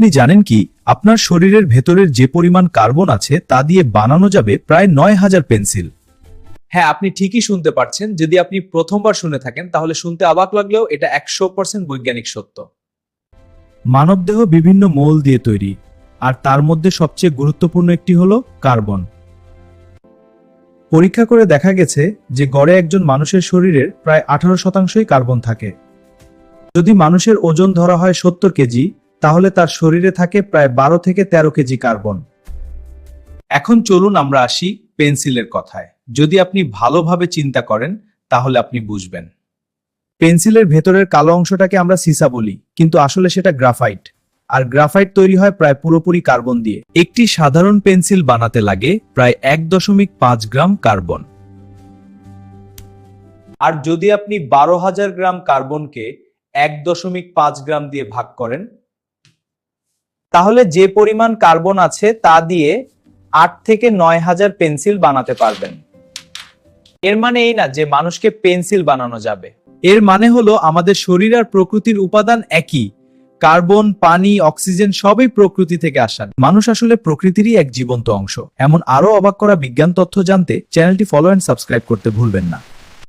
আপনি জানেন কি আপনার শরীরের ভেতরের যে পরিমাণ কার্বন আছে তা দিয়ে বানানো যাবে প্রায় ৯,০০০ পেন্সিল। হ্যাঁ, আপনি ঠিকই শুনতে পারছেন। যদি আপনি প্রথমবার শুনে থাকেন তাহলে শুনতে অবাক লাগলেও এটা ১০০% বৈজ্ঞানিক সত্য। মানবদেহ বিভিন্ন মৌল দিয়ে তৈরি, আর তার মধ্যে সবচেয়ে গুরুত্বপূর্ণ একটি হলো কার্বন। পরীক্ষা করে দেখা গেছে যে গড়ে একজন মানুষের শরীরের প্রায় ১৮% কার্বন থাকে। যদি মানুষের ওজন ধরা হয় ৭০ কেজি, তাহলে তার শরীরে থাকে প্রায় ১২ থেকে ১৩ কেজি কার্বন। এখন চলুন আমরা আসি পেন্সিলের কথায়। যদি আপনি ভালোভাবে চিন্তা করেন তাহলে আপনি বুঝবেন। পেন্সিলের ভেতরের কালো অংশটাকে আমরা সীসা বলি, কিন্তু আসলে সেটা গ্রাফাইট। আর গ্রাফাইট তৈরি হয় প্রায় পুরোপুরি কার্বন দিয়ে। একটি সাধারণ পেন্সিল বানাতে লাগে প্রায় ১.৫ গ্রাম কার্বন। আর যদি আপনি ১২,০০০ গ্রাম কার্বনকে ১.৫ গ্রাম দিয়ে ভাগ করেন, তাহলে যে পরিমাণ কার্বন আছে তা দিয়ে ৮ থেকে ৯,০০০ পেন্সিল বানাতে পারবেন। এর মানে এই না যে মানুষকে পেন্সিল বানানো যাবে। এর মানে হলো আমাদের শরীর আর প্রকৃতির উপাদান একই। কার্বন, পানি, অক্সিজেন সবই প্রকৃতি থেকে আসা। মানুষ আসলে প্রকৃতিরই এক জীবন্ত অংশ। এমন আরো অবাক করা বিজ্ঞান তথ্য জানতে চ্যানেলটি ফলো এন্ড সাবস্ক্রাইব করতে ভুলবেন না।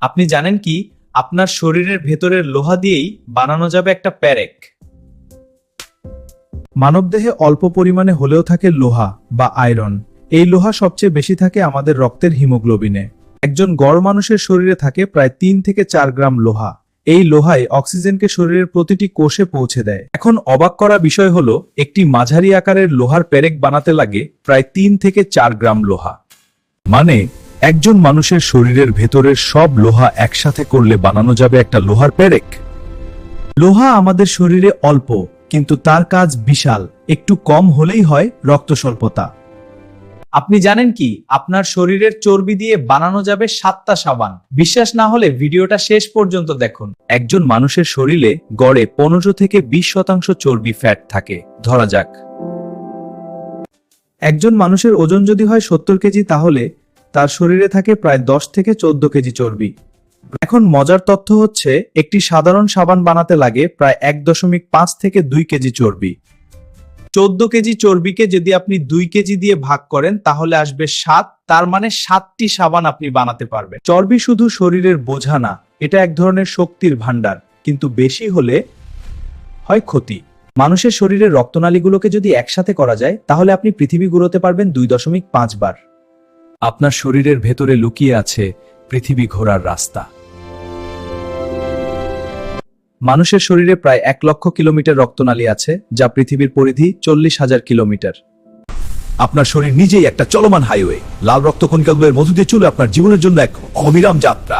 আপনি জানেন কি আপনার শরীরের ভেতরের লোহা দিয়েই বানানো যাবে একটা পেরেক। মানবদেহে অল্প পরিমাণে হলেও থাকে লোহা বা আয়রন। এই লোহা সবচেয়ে বেশি থাকে আমাদের রক্তের হিমোগ্লোবিনে। একজন গড় মানুষের শরীরে থাকে প্রায় ৩ থেকে ৪ গ্রাম লোহা। এই লোহাই অক্সিজেনকে শরীরের প্রতিটি কোষে পৌঁছে দেয়। এখন অবাক করা বিষয় হলো, একটি মাঝারি আকারের লোহার পেরেক বানাতে লাগে প্রায় ৩ থেকে ৪ গ্রাম লোহা। মানে একজন মানুষের শরীরের ভেতরের সব লোহা একসাথে করলে বানানো যাবে একটা লোহার পেরেক। লোহা আমাদের শরীরে অল্প, কিন্তু তার কাজ বিশাল। একটু কম হলেই হয় রক্ত স্বল্পতা। আপনি জানেন কি আপনার শরীরের চর্বি দিয়ে বানানো যাবে ৭টা সাবান। বিশ্বাস না হলে ভিডিওটা শেষ পর্যন্ত দেখুন। একজন মানুষের শরীরে গড়ে ১৫ থেকে ২০% চর্বি ফ্যাট থাকে। ধরা যাক একজন মানুষের ওজন যদি হয় ৭০ কেজি, তাহলে তার শরীরে থাকে প্রায় ১০ থেকে ১৪ কেজি চর্বি। এখন মজার তথ্য হচ্ছে, একটি সাধারণ সাবান বানাতে লাগে প্রায় ১.৫ থেকে ২ কেজি চর্বি। ১৪ কেজি চর্বিকে যদি আপনি ২ কেজি দিয়ে ভাগ করেন তাহলে আসবে ৭। তার মানে ৭টি সাবান আপনি বানাতে পারবেন। চর্বি শুধু শরীরের বোঝা না, এটা এক ধরনের শক্তির ভান্ডার, কিন্তু বেশি হলে হয় ক্ষতি। মানুষের শরীরের রক্তনালীগুলোকে যদি একসাথে করা যায়, তাহলে আপনি পৃথিবী ঘুরতে পারবেন ২.৫ বার। আপনার শরীরের ভেতরে লুকিয়ে আছে পৃথিবী ঘোরার রাস্তা। মানুষের শরীরে প্রায় ১ লক্ষ কিলোমিটার রক্তনালী আছে, যা পৃথিবীর পরিধি ৪০,০০০ কিলোমিটার। আপনার শরীর নিজেই একটা চলমান হাইওয়ে। লাল রক্তকণিকাগুলোর মধ্য দিয়ে চলে আপনার জীবনের জন্য এক অবিরাম যাত্রা।